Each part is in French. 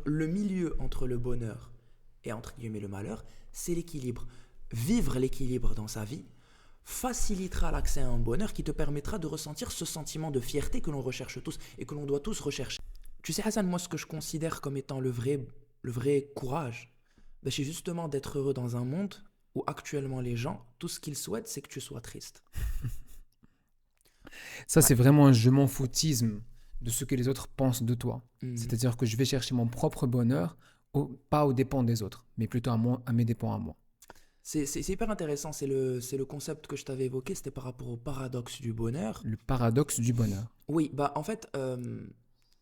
le milieu entre le bonheur et entre guillemets le malheur, c'est l'équilibre. Vivre l'équilibre dans sa vie facilitera l'accès à un bonheur qui te permettra de ressentir ce sentiment de fierté que l'on recherche tous et que l'on doit tous rechercher. Tu sais, Hassan, moi, ce que je considère comme étant le vrai courage, ben, c'est justement d'être heureux dans un monde où actuellement les gens, tout ce qu'ils souhaitent, c'est que tu sois triste. Ça, Ouais. c'est vraiment un je m'en foutisme de ce que les autres pensent de toi. Mhm. C'est-à-dire que je vais chercher mon propre bonheur, pas aux dépens des autres, mais plutôt à mes dépens à moi. C'est hyper intéressant, c'est le concept que je t'avais évoqué, c'était par rapport au paradoxe du bonheur. Le paradoxe du bonheur. Oui, bah en fait,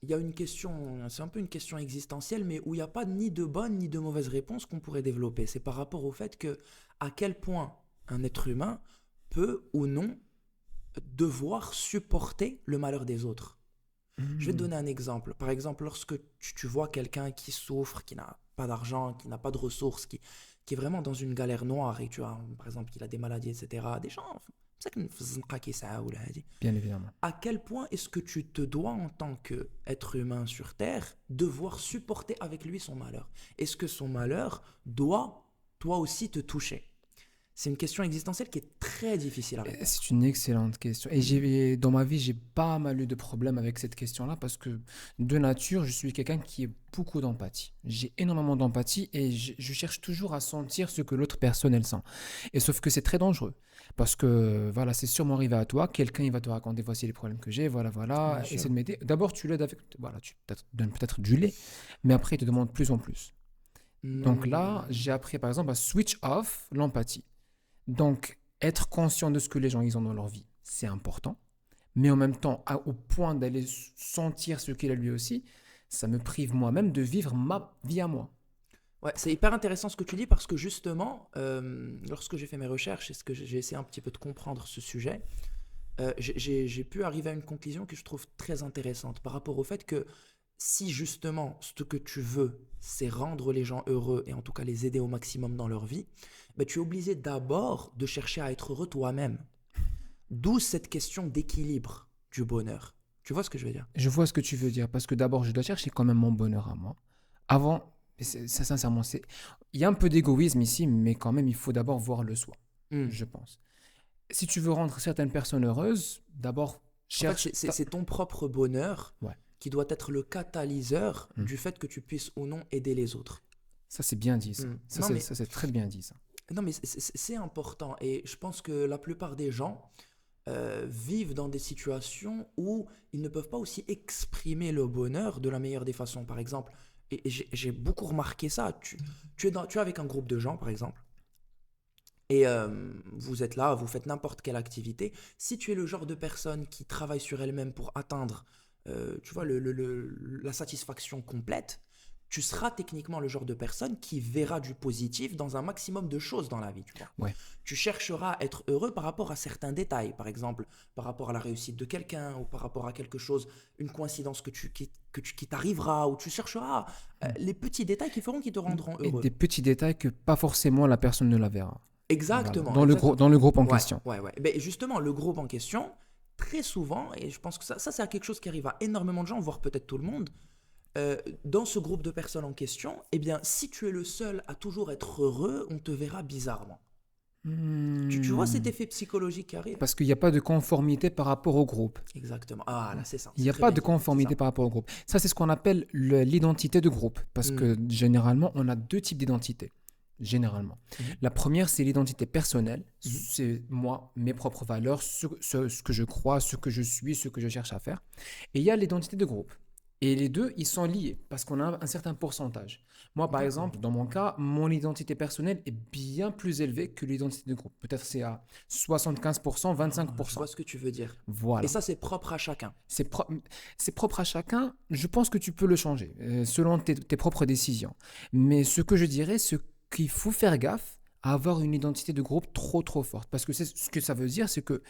il y a une question, c'est un peu une question existentielle, mais où il n'y a pas ni de bonne ni de mauvaise réponse qu'on pourrait développer. C'est par rapport au fait que à quel point un être humain peut ou non devoir supporter le malheur des autres. Je vais te Hmm. donner un exemple. Par exemple, lorsque tu vois quelqu'un qui souffre, qui n'a pas d'argent, qui n'a pas de ressources, qui est vraiment dans une galère noire et tu vois, par exemple, qu'il a des maladies, etc., des gens, c'est ça في الزنقة كيسعى ولا هادي. Bien évidemment. À quel point est-ce que tu te dois, en tant qu'être humain sur Terre, devoir supporter avec lui son malheur? Est-ce que son malheur doit, toi aussi, te toucher? C'est une question existentielle qui est très difficile à répondre. C'est une excellente question. Et Mhm. dans ma vie, j'ai pas mal eu de problèmes avec cette question-là parce que de nature, je suis quelqu'un qui a beaucoup d'empathie. J'ai énormément d'empathie et je cherche toujours à sentir ce que l'autre personne, elle sent. Et sauf que c'est très dangereux parce que, voilà, c'est sûrement arrivé à toi. Quelqu'un, il va te raconter, voici les problèmes que j'ai, voilà, Bien voilà, essaie sûr. de m'aider. D'abord, tu l'aides avec, voilà, tu donnes peut-être du lait, mais après, il te demande plus en plus. Donc là, Hmm. j'ai appris, par exemple, à switch off l'empathie. Donc, être conscient de ce que les gens ils ont dans leur vie, c'est important. Mais en même temps, au point d'aller sentir ce qu'il a lui aussi, ça me prive moi-même de vivre ma vie à moi. Ouais, c'est hyper intéressant ce que tu dis parce que justement, lorsque j'ai fait mes recherches et ce que j'ai essayé un petit peu de comprendre ce sujet, j'ai pu arriver à une conclusion que je trouve très intéressante par rapport au fait que si justement ce que tu veux, c'est rendre les gens heureux et en tout cas les aider au maximum dans leur vie, ben, tu es obligé d'abord de chercher à être heureux toi-même. D'où cette question d'équilibre du bonheur. Tu vois ce que je veux dire? Je vois ce que tu veux dire, parce que d'abord, je dois chercher quand même mon bonheur à moi. Avant, ça sincèrement, il y a un peu d'égoïsme ici, mais quand même, il faut d'abord voir le soi, Hmm. je pense. Si tu veux rendre certaines personnes heureuses, d'abord, En fait, cherche c'est ton propre bonheur Ouais. qui doit être le catalyseur Hmm. du fait que tu puisses ou non aider les autres. Ça, c'est bien dit, ça. Hmm. Non, mais, Ça, c'est très bien dit, ça. non, mais c'est important. Et je pense que la plupart des gens vivent dans des situations où ils ne peuvent pas aussi exprimer le bonheur de la meilleure des façons. Par exemple, et j'ai beaucoup remarqué ça, tu es avec un groupe de gens, par exemple, et vous êtes là, vous faites n'importe quelle activité. Si tu es le genre de personne qui travaille sur elle-même pour atteindre, tu vois, la satisfaction complète, tu seras techniquement le genre de personne qui verra du positif dans un maximum de choses dans la vie, tu vois. Ouais. Tu chercheras à être heureux par rapport à certains détails, par exemple, par rapport à la réussite de quelqu'un ou par rapport à quelque chose, une coïncidence qui t'arrivera, ou tu chercheras Hmm. les petits détails qui feront, qui te rendront Et heureux. des petits détails que pas forcément la personne ne la verra. Voilà, Exactement, exactement. dans le groupe en Ouais, question. ouais, ouais. Ben justement, le groupe en question, très souvent, et je pense que ça c'est quelque chose qui arrive à énormément de gens, voire peut-être tout le monde, dans ce groupe de personnes en question, eh bien, si tu es le seul à toujours être heureux, on te verra bizarrement. Tu vois cet Hmm. effet psychologique qui arrive? Parce qu'il n'y a pas de conformité par rapport au groupe. Exactement. Ah là, c'est ça, Il c'est n'y a très pas bien de dit. C'est conformité ça. par rapport au groupe. Ça, c'est ce qu'on appelle l'identité de groupe. Parce Hmm, que généralement, on a deux types d'identité. Généralement. mhm, La première, c'est l'identité personnelle. mhm, C'est moi, mes propres valeurs, ce que je crois, ce que je suis, ce que je cherche à faire. Et il y a l'identité de groupe. Et les deux, ils sont liés parce qu'on a un certain pourcentage. Moi, par d'accord. exemple, dans mon cas, mon identité personnelle est bien plus élevée que l'identité de groupe. Peut-être c'est à 75%, Ah, je vois 25%. ce que tu veux dire. Et Voilà. ça, c'est propre à chacun. C'est pro- c'est propre à chacun. Je pense que tu peux le changer selon tes propres décisions. Mais ce que je dirais, c'est qu'il faut faire gaffe à avoir une identité de groupe trop forte. Parce que ce que ça veut dire, c'est que tu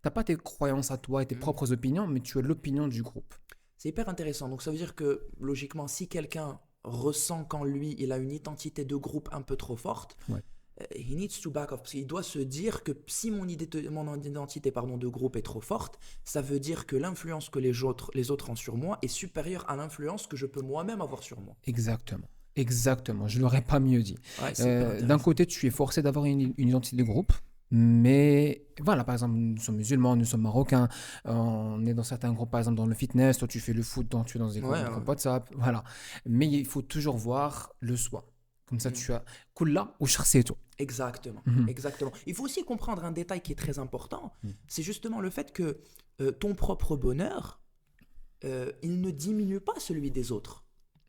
n'as pas tes croyances à toi et tes Hmm. propres opinions, mais tu as l'opinion du groupe. C'est hyper intéressant. Donc ça veut dire que logiquement, si quelqu'un ressent qu'en lui, il a une identité de groupe un peu trop forte, Ouais. he needs to back off. Parce qu'il doit se dire que si mon identité de groupe est trop forte, ça veut dire que l'influence que les autres ont sur moi est supérieure à l'influence que je peux moi-même avoir sur moi. Exactement. Exactement. Je l'aurais pas mieux dit. Ouais, c'est hyper D'un intéressant. côté, tu es forcé d'avoir une identité de groupe. Mais voilà, par exemple, nous sommes musulmans, nous sommes marocains, on est dans certains groupes, par exemple dans le fitness, toi tu fais le foot, donc tu es dans des Ouais, groupes WhatsApp, voilà. Mais il faut toujours voir le soi. Comme ça, tu as kulla ou shakhsiyatu. exactement, Mhm. exactement. Il faut aussi comprendre un détail qui est très important, Mhm. c'est justement le fait que ton propre bonheur, il ne diminue pas celui des autres.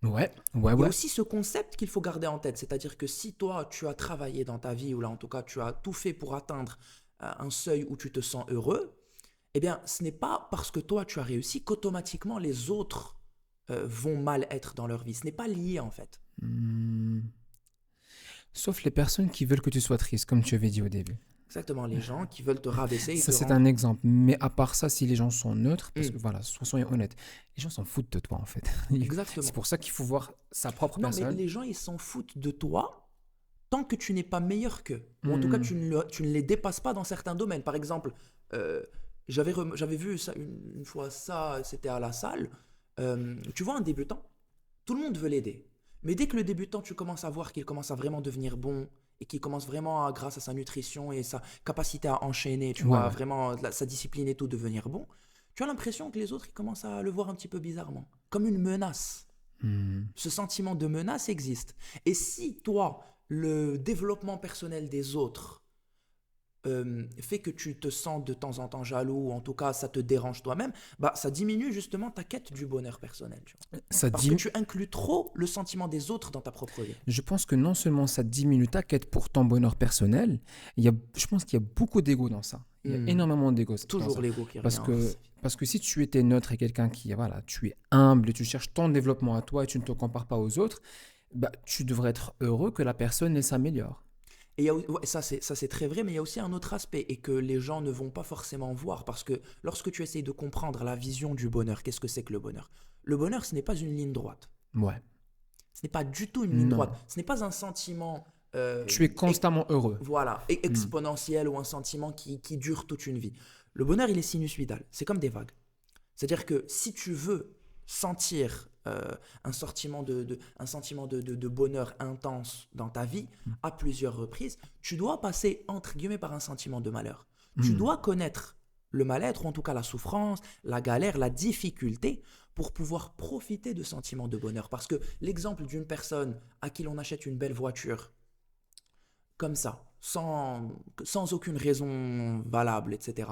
Ouais, ouais, Il y a ouais. aussi ce concept qu'il faut garder en tête, c'est-à-dire que si toi, tu as travaillé dans ta vie, ou là en tout cas, tu as tout fait pour atteindre un seuil où tu te sens heureux, eh bien, ce n'est pas parce que toi, tu as réussi qu'automatiquement les autres vont mal être dans leur vie. Ce n'est pas lié en fait. Hmm. Sauf les personnes qui veulent que tu sois triste, comme tu avais dit au début. Exactement, les gens qui veulent te rabaisser et Ça, te c'est un rendre... exemple. Mais à part ça, si les gens sont neutres, parce que Hmm, voilà, soyons honnêtes, les gens s'en foutent de toi en fait. C'est exactement. pour ça qu'il faut voir sa propre Non, mais personne. les gens, ils s'en foutent de toi tant que tu n'es pas meilleur qu'eux. Ou en tout cas, Hmm. tu ne les dépasses pas dans certains domaines. Par exemple, euh, j'avais vu ça une fois, ça, c'était à la salle. Tu vois un débutant, tout le monde veut l'aider. Mais dès que le débutant, tu commences à voir qu'il commence à vraiment devenir bon et qu'il commence vraiment, grâce à sa nutrition et sa capacité à enchaîner, tu Ouais, vois, ouais. vraiment sa discipline et tout, devenir bon, tu as l'impression que les autres, ils commencent à le voir un petit peu bizarrement, comme une menace. Hmm. Ce sentiment de menace existe. Et si toi, le développement personnel des autres fait que tu te sens de temps en temps jaloux, ou en tout cas ça te dérange toi-même, bah ça diminue justement ta quête du bonheur personnel. Tu vois. Ça Parce que dit, tu inclus trop le sentiment des autres dans ta propre vie. je pense que non seulement ça diminue ta quête pour ton bonheur personnel, je pense qu'il y a beaucoup d'ego dans ça. Il y a Hmm. énormément d'ego dans Toujours ça. l'ego qui Parce revient. que, parce que si tu étais neutre et quelqu'un qui, voilà, tu es humble et tu cherches ton développement à toi et tu ne te compares pas aux autres, bah, tu devrais être heureux que la personne elle s'améliore. Et ouais, ça c'est très vrai, mais il y a aussi un autre aspect et que les gens ne vont pas forcément voir parce que lorsque tu essayes de comprendre la vision du bonheur, qu'est-ce que c'est que le bonheur? Le bonheur, ce n'est pas une ligne droite. Ouais. Ce n'est pas du tout une ligne Non. droite. Ce n'est pas un sentiment Tu es constamment heureux. voilà, Hmm. exponentiel ou un sentiment qui dure toute une vie. Le bonheur, il est sinusoïdal. C'est comme des vagues. C'est-à-dire que si tu veux sentir un sentiment de bonheur intense dans ta vie à plusieurs reprises, tu dois passer entre guillemets par un sentiment de malheur. Tu Hmm. dois connaître le mal-être, ou en tout cas la souffrance, la galère, la difficulté, pour pouvoir profiter de sentiments de bonheur. Parce que l'exemple d'une personne à qui l'on achète une belle voiture, comme ça, sans aucune raison valable, etc.,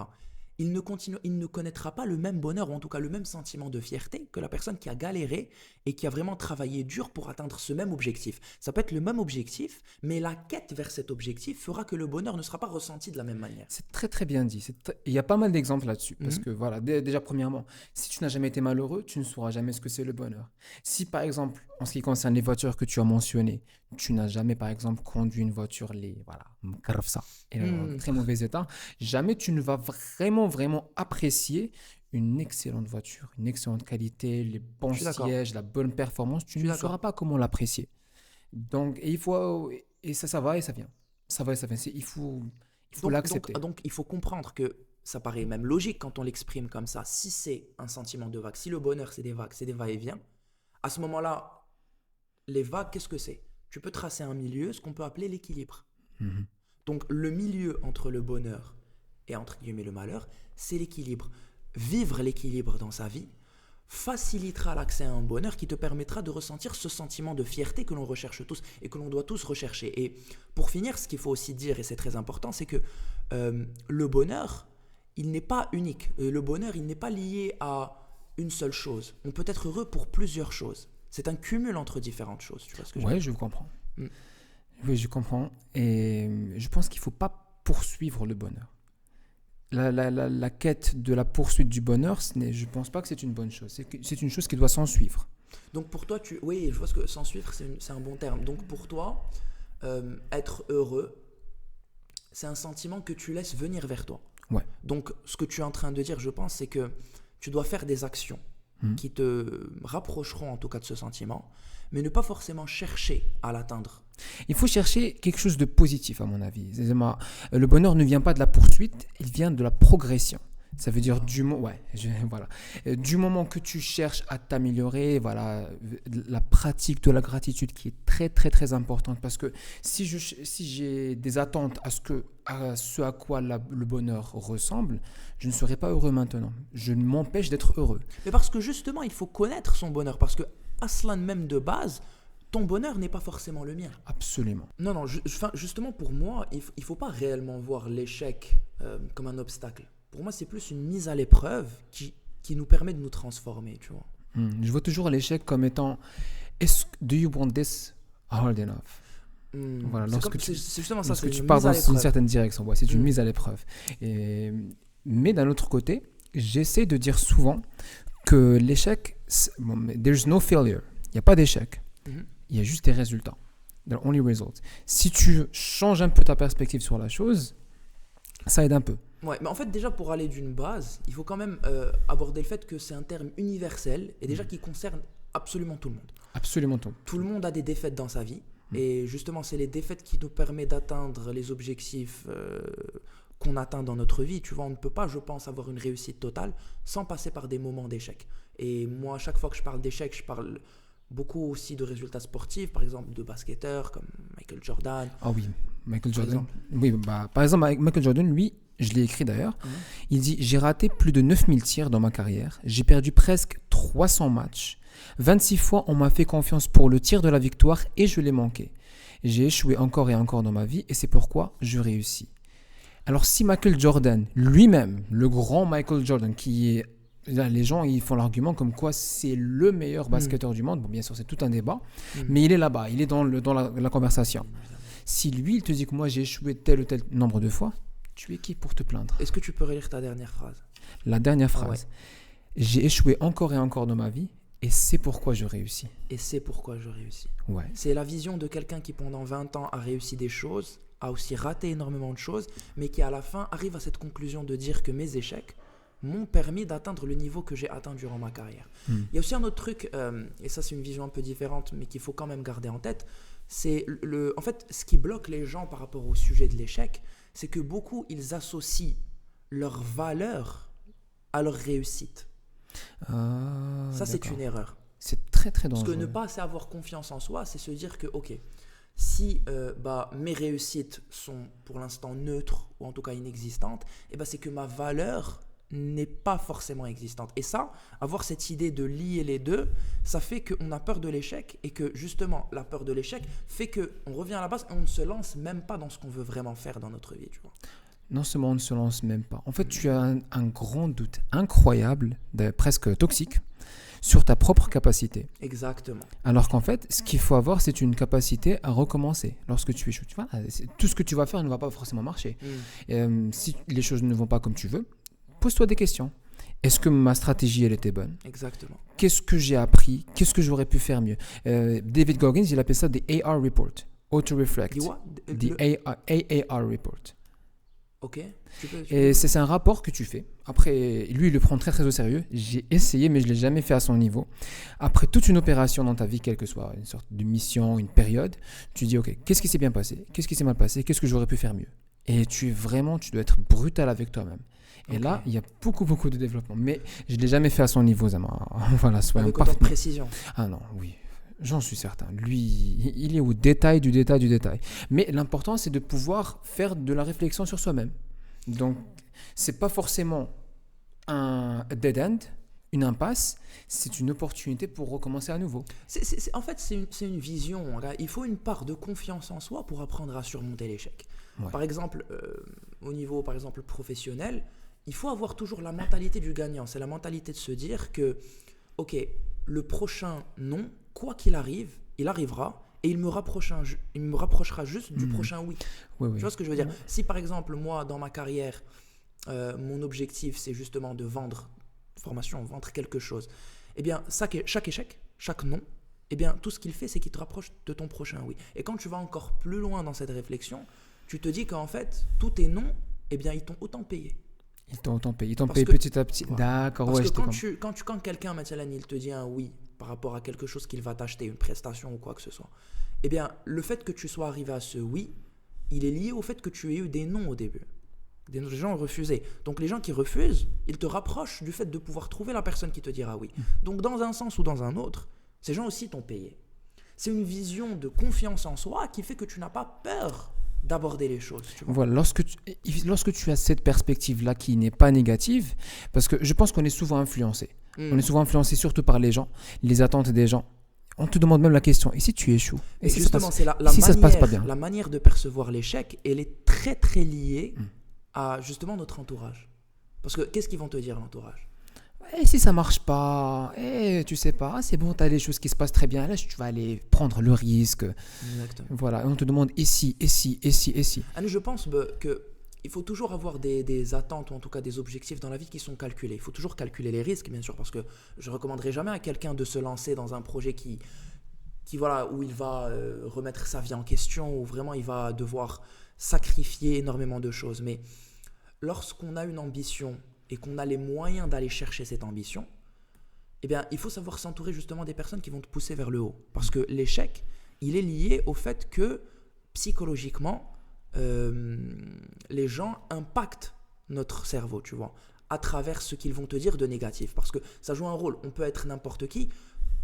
il ne connaîtra pas le même bonheur, ou en tout cas le même sentiment de fierté que la personne qui a galéré et qui a vraiment travaillé dur pour atteindre ce même objectif. Ça peut être le même objectif, mais la quête vers cet objectif fera que le bonheur ne sera pas ressenti de la même manière. C'est très très bien dit. Il y a pas mal d'exemples là-dessus. Parce Mhm. que voilà, déjà premièrement, si tu n'as jamais été malheureux, tu ne sauras jamais ce que c'est le bonheur. Si par exemple, en ce qui concerne les voitures que tu as mentionnées, tu n'as jamais par exemple conduit une voiture, voilà, ça, et en Mhm. très mauvais état, jamais tu ne vas vraiment apprécier une excellente voiture, une excellente qualité, les bons Je suis d'accord. sièges, la bonne performance, tu Je suis ne sauras d'accord. pas comment l'apprécier. Donc, et ça va et ça vient. Ça va et ça vient. Il faut l'accepter. Donc, il faut comprendre que ça paraît même logique quand on l'exprime comme ça. Si c'est un sentiment de vague, si le bonheur c'est des vagues, c'est des va-et-vient, à ce moment-là, les vagues, qu'est-ce que c'est? Tu peux tracer un milieu, ce qu'on peut appeler l'équilibre. Mhm. Donc le milieu entre le bonheur et entre guillemets le malheur, c'est l'équilibre. Vivre l'équilibre dans sa vie facilitera l'accès à un bonheur qui te permettra de ressentir ce sentiment de fierté que l'on recherche tous et que l'on doit tous rechercher. Et pour finir, ce qu'il faut aussi dire, et c'est très important, c'est que le bonheur, il n'est pas unique. Le bonheur, il n'est pas lié à une seule chose. On peut être heureux pour plusieurs choses. C'est un cumul entre différentes choses. Tu vois ce que je veux Ouais, dire? je comprends. Mm. Oui, je comprends. Et je pense qu'il ne faut pas poursuivre le bonheur. La quête de la poursuite du bonheur, je ne pense pas que c'est une bonne chose. C'est une chose qui doit s'en suivre. Donc pour toi, oui, je vois ce que s'en suivre, c'est un bon terme. Donc pour toi, être heureux, c'est un sentiment que tu laisses venir vers toi. Ouais. Donc ce que tu es en train de dire, je pense, c'est que tu dois faire des actions Mhm. qui te rapprocheront en tout cas de ce sentiment, mais ne pas forcément chercher à l'atteindre Il faut chercher quelque chose de positif, à mon avis. Le bonheur ne vient pas de la poursuite, il vient de la progression. Ça veut dire voilà. Du moment que tu cherches à t'améliorer, voilà, la pratique de la gratitude qui est très très très importante, parce que si j'ai des attentes à ce à quoi le bonheur ressemble, je ne serai pas heureux maintenant. Je m'empêche d'être heureux. Mais parce que justement, il faut connaître son bonheur. Parce que, aslan même de base, ton bonheur n'est pas forcément le mien. Absolument. Non, justement, pour moi, il ne faut pas réellement voir l'échec comme un obstacle. Pour moi, c'est plus une mise à l'épreuve qui nous permet de nous transformer, tu vois. Je vois toujours l'échec comme étant do you want this hard enough? Voilà, c'est justement ça, lorsque c'est tu une pars mise à dans une l'épreuve. certaine direction, c'est une mise à l'épreuve. Mais d'un autre côté, j'essaie de dire souvent que l'échec, there's no failure. Il n'y a pas d'échec. Il y a juste des résultats. The only result. Si tu changes un peu ta perspective sur la chose, ça aide un peu. Ouais, mais en fait, déjà, pour aller d'une base, il faut quand même aborder le fait que c'est un terme universel et déjà qui concerne absolument tout le monde. Absolument tout. Tout le monde a des défaites dans sa vie. Et justement, c'est les défaites qui nous permettent d'atteindre les objectifs qu'on atteint dans notre vie. Tu vois, on ne peut pas, je pense, avoir une réussite totale sans passer par des moments d'échec. Et moi, à chaque fois que je parle d'échec, je parle beaucoup aussi de résultats sportifs, par exemple de basketteurs comme Michael Jordan. Ah oui, Michael Jordan. Oui, par exemple, Michael Jordan, lui, je l'ai écrit d'ailleurs, il dit « J'ai raté plus de 9000 tirs dans ma carrière, j'ai perdu presque 300 matchs. 26 fois, on m'a fait confiance pour le tir de la victoire et je l'ai manqué. J'ai échoué encore et encore dans ma vie et c'est pourquoi je réussis. » Alors si Michael Jordan, lui-même, le grand Michael Jordan, qui est... Là, les gens ils font l'argument comme quoi c'est le meilleur basketteur du monde. Bon, bien sûr, c'est tout un débat, mais il est là-bas, il est dans la conversation. Si lui, il te dit que moi j'ai échoué tel ou tel nombre de fois, tu es qui pour te plaindre? Est-ce que tu peux relire ta dernière phrase? La dernière phrase. J'ai échoué encore et encore dans ma vie et c'est pourquoi je réussis. Et c'est pourquoi je réussis. Ouais. C'est la vision de quelqu'un qui pendant 20 ans a réussi des choses, a aussi raté énormément de choses, mais qui à la fin arrive à cette conclusion de dire que mes échecs m'ont permis d'atteindre le niveau que j'ai atteint durant ma carrière. Il y a aussi un autre truc, et ça c'est une vision un peu différente, mais qu'il faut quand même garder en tête, c'est en fait, ce qui bloque les gens par rapport au sujet de l'échec, c'est que beaucoup, ils associent leur valeur à leur réussite. Ça, c'est une erreur. C'est très très dangereux. Parce que ne pas assez avoir confiance en soi, c'est se dire que, ok, si mes réussites sont pour l'instant neutres, ou en tout cas inexistantes, c'est que ma valeur n'est pas forcément existante. Et ça, avoir cette idée de lier les deux, ça fait qu'on a peur de l'échec et que justement, la peur de l'échec fait qu'on revient à la base et on ne se lance même pas dans ce qu'on veut vraiment faire dans notre vie, tu vois. Non seulement on ne se lance même pas. En fait, tu as un grand doute incroyable, presque toxique, sur ta propre capacité. Exactement. Alors qu'en fait, ce qu'il faut avoir, c'est une capacité à recommencer lorsque tu échoues. Tu vois, tout ce que tu vas faire ne va pas forcément marcher. Si les choses ne vont pas comme tu veux, pose-toi des questions. Est-ce que ma stratégie, elle était bonne? Exactement. Qu'est-ce que j'ai appris? Qu'est-ce que j'aurais pu faire mieux? David Goggins, il appelle ça des AR report. Auto-reflect. Des AAR report. Ok. Et c'est un rapport que tu fais. Après, lui, il le prend très très au sérieux. J'ai essayé, mais je ne l'ai jamais fait à son niveau. Après toute une opération dans ta vie, quelle que soit, une sorte de mission, une période, tu dis, ok, qu'est-ce qui s'est bien passé? Qu'est-ce qui s'est mal passé? Qu'est-ce que j'aurais pu faire mieux? Et tu dois être brutal avec toi-même. Et là, il y a beaucoup de développement. Mais je ne l'ai jamais fait à son niveau, Zama. Voilà, soyons avec autant de précision. Ah non, oui. J'en suis certain. Lui, il est au détail du détail du détail. Mais l'important, c'est de pouvoir faire de la réflexion sur soi-même. Donc, c'est pas forcément un dead end, une impasse. C'est une opportunité pour recommencer à nouveau. En fait, c'est une vision. Il faut une part de confiance en soi pour apprendre à surmonter l'échec. Ouais. Par exemple, au niveau par exemple, professionnel, il faut avoir toujours la mentalité du gagnant. C'est la mentalité de se dire que, ok, le prochain non, quoi qu'il arrive, il arrivera et il me rapprochera juste du prochain oui. Oui. Tu vois ce que je veux dire? Si par exemple, moi, dans ma carrière, mon objectif, c'est justement de vendre quelque chose, eh bien, chaque échec, chaque non, eh bien, tout ce qu'il fait, c'est qu'il te rapproche de ton prochain oui. Et quand tu vas encore plus loin dans cette réflexion, tu te dis qu'en fait, tous tes non, eh bien, ils t'ont autant payé. Ils t'ont payé petit à petit. Voilà. D'accord, parce que quand quelqu'un, Mathieu, il te dit un oui, par rapport à quelque chose qu'il va t'acheter, une prestation ou quoi que ce soit, eh bien, le fait que tu sois arrivé à ce oui, il est lié au fait que tu aies eu des non au début. Des gens ont refusé. Donc les gens qui refusent, ils te rapprochent du fait de pouvoir trouver la personne qui te dira oui. Donc dans un sens ou dans un autre, ces gens aussi t'ont payé. C'est une vision de confiance en soi qui fait que tu n'as pas peur d'aborder les choses. Tu vois. Voilà, lorsque tu as cette perspective-là qui n'est pas négative, parce que je pense qu'on est souvent influencé. On est souvent influencé surtout par les gens, les attentes des gens. On te demande même la question, et si tu échoues? Et si justement, c'est la si ça se passe pas manière, bien? la manière de percevoir l'échec, elle est très très liée à justement notre entourage. Parce que qu'est-ce qu'ils vont te dire l'entourage? Et si ça marche pas, tu sais pas, c'est bon, tu as des choses qui se passent très bien, là tu vas aller prendre le risque. Exactement. Voilà, et on te demande et si, et si, et si, et si. Alors, je pense qu'il faut toujours avoir des attentes ou en tout cas des objectifs dans la vie qui sont calculés. Il faut toujours calculer les risques, bien sûr, parce que je ne recommanderais jamais à quelqu'un de se lancer dans un projet voilà, où il va remettre sa vie en question, où vraiment il va devoir sacrifier énormément de choses. Mais lorsqu'on a une ambition et qu'on a les moyens d'aller chercher cette ambition, eh bien, il faut savoir s'entourer justement des personnes qui vont te pousser vers le haut. Parce que l'échec, il est lié au fait que psychologiquement, les gens impactent notre cerveau, tu vois, à travers ce qu'ils vont te dire de négatif. Parce que ça joue un rôle. On peut être n'importe qui.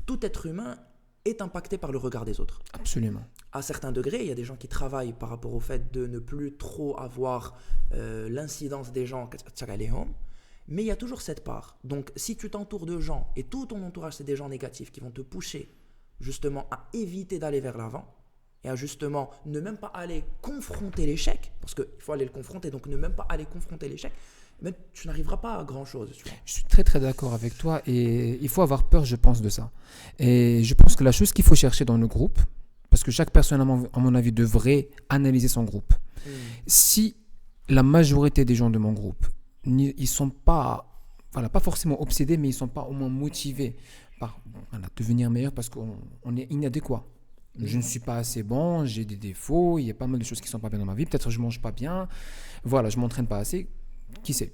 Tout être humain est impacté par le regard des autres. Absolument. À certains degrés, il y a des gens qui travaillent par rapport au fait de ne plus trop avoir l'incidence des gens, mais il y a toujours cette part. Donc, si tu t'entoures de gens et tout ton entourage, c'est des gens négatifs qui vont te pousser justement à éviter d'aller vers l'avant et à justement ne même pas aller confronter l'échec, parce qu'il faut aller le confronter, donc ne même pas aller confronter l'échec, mais tu n'arriveras pas à grand-chose. Tu vois. Je suis très très d'accord avec toi et il faut avoir peur, je pense, de ça. Et je pense que la chose qu'il faut chercher dans le groupe, parce que chaque personne, à mon avis, devrait analyser son groupe. Si la majorité des gens de mon groupe, ils sont pas, voilà, pas forcément obsédés, mais ils sont pas au moins motivés par devenir meilleur parce qu'on est inadéquat. Je ne suis pas assez bon, j'ai des défauts, il y a pas mal de choses qui ne sont pas bien dans ma vie, peut-être que je ne mange pas bien, voilà, je ne m'entraîne pas assez, qui sait.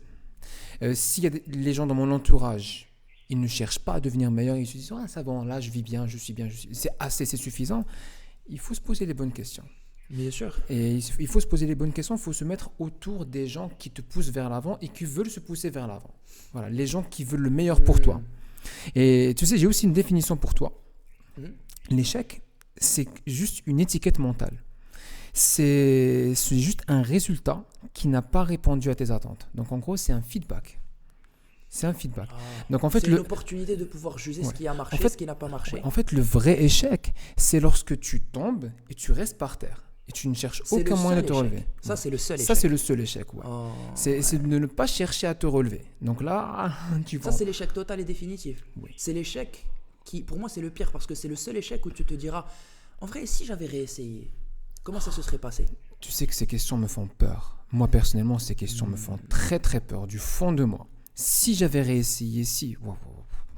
S'il y a les gens dans mon entourage, ils ne cherchent pas à devenir meilleurs, ils se disent ça va, là je vis bien, je suis bien, c'est suffisant. Il faut se poser les bonnes questions. Bien sûr. Et il faut se poser les bonnes questions, il faut se mettre autour des gens qui te poussent vers l'avant et qui veulent se pousser vers l'avant. Voilà, les gens qui veulent le meilleur pour toi. Et tu sais, j'ai aussi une définition pour toi. L'échec, c'est juste une étiquette mentale. C'est juste un résultat qui n'a pas répondu à tes attentes. Donc en gros, c'est un feedback. C'est un feedback. Donc en fait, c'est une opportunité de pouvoir juger ce qui a marché, ce qui n'a pas marché. En fait, le vrai échec, c'est lorsque tu tombes et tu restes par terre. Et tu ne cherches aucun moyen de te relever. Ça, c'est le seul échec. Ça, c'est le seul échec, ouais. C'est de ne pas chercher à te relever. Donc là, tu vois. Ça, c'est l'échec total et définitif. Oui. C'est l'échec qui, pour moi, c'est le pire parce que c'est le seul échec où tu te diras, en vrai, si j'avais réessayé, comment ça se serait passé? Tu sais que ces questions me font peur. Moi, personnellement, ces questions me font très, très peur du fond de moi. Si j'avais réessayé, si.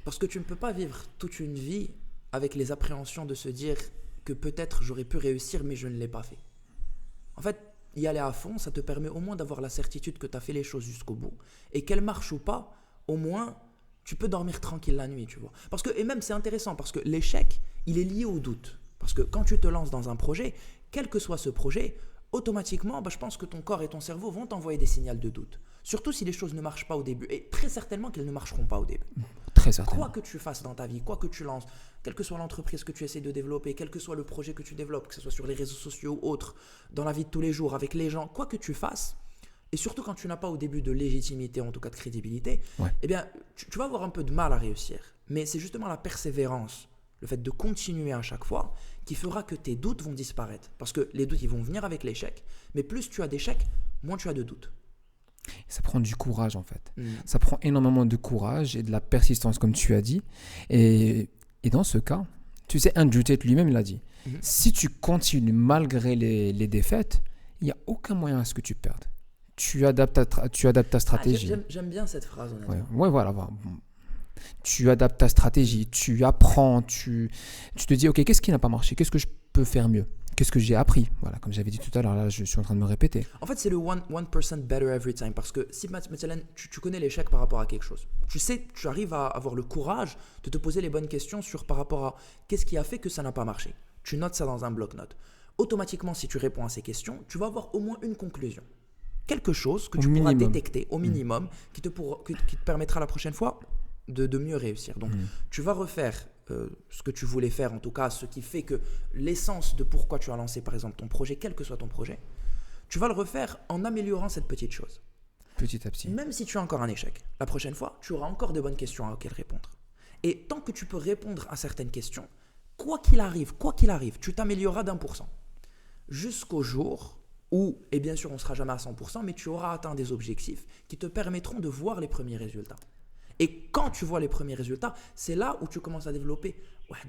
Parce que tu ne peux pas vivre toute une vie avec les appréhensions de se dire que peut-être j'aurais pu réussir, mais je ne l'ai pas fait. En fait, y aller à fond, ça te permet au moins d'avoir la certitude que tu as fait les choses jusqu'au bout. Et qu'elles marchent ou pas, au moins, tu peux dormir tranquille la nuit, tu vois. Parce que, et même, c'est intéressant, parce que l'échec, il est lié au doute. Parce que quand tu te lances dans un projet, quel que soit ce projet, automatiquement, je pense que ton corps et ton cerveau vont t'envoyer des signaux de doute. Surtout si les choses ne marchent pas au début. Et très certainement qu'elles ne marcheront pas au début. Très certainement. Quoi que tu fasses dans ta vie, quoi que tu lances, quelle que soit l'entreprise que tu essaies de développer, quel que soit le projet que tu développes, que ce soit sur les réseaux sociaux ou autres, dans la vie de tous les jours, avec les gens, quoi que tu fasses, et surtout quand tu n'as pas au début de légitimité, en tout cas de crédibilité, eh bien, tu vas avoir un peu de mal à réussir. Mais c'est justement la persévérance, le fait de continuer à chaque fois, qui fera que tes doutes vont disparaître. Parce que les doutes, ils vont venir avec l'échec. Mais plus tu as d'échecs, moins tu as de doutes. Ça prend du courage, en fait. Ça prend énormément de courage et de la persistance, comme tu as dit. Et dans ce cas, tu sais, Andrew Tate lui-même, il a dit, si tu continues malgré les défaites, il n'y a aucun moyen à ce que tu perdes. Tu adaptes ta stratégie. J'aime bien cette phrase, honnêtement. Ouais, voilà. Tu adaptes ta stratégie, tu apprends, tu te dis, ok, qu'est-ce qui n'a pas marché? Qu'est-ce que je peux faire mieux? qu'est-ce que j'ai appris? Voilà, comme j'avais dit tout à l'heure, là, je suis en train de me répéter. En fait, c'est le 1% better every time. Parce que si maintenant, tu connais l'échec par rapport à quelque chose, tu sais, tu arrives à avoir le courage de te poser les bonnes questions par rapport à qu'est-ce qui a fait que ça n'a pas marché. Tu notes ça dans un bloc-notes. Automatiquement, si tu réponds à ces questions, tu vas avoir au moins une conclusion. Quelque chose que Au tu pourras minimum. détecter au minimum qui te permettra la prochaine fois de mieux réussir. Donc, tu vas refaire ce que tu voulais faire, en tout cas, ce qui fait que l'essence de pourquoi tu as lancé, par exemple, ton projet, quel que soit ton projet, tu vas le refaire en améliorant cette petite chose. Petit à petit. Même si tu as encore un échec, la prochaine fois, tu auras encore de bonnes questions auxquelles répondre. Et tant que tu peux répondre à certaines questions, quoi qu'il arrive, tu t'amélioreras d'1%. Jusqu'au jour où, et bien sûr on ne sera jamais à 100%, mais tu auras atteint des objectifs qui te permettront de voir les premiers résultats. Et quand tu vois les premiers résultats, c'est là où tu commences à développer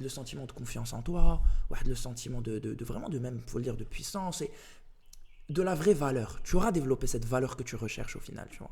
le sentiment de confiance en toi, le sentiment de vraiment de même, faut le dire, de puissance et de la vraie valeur. Tu auras développé cette valeur que tu recherches au final, tu vois.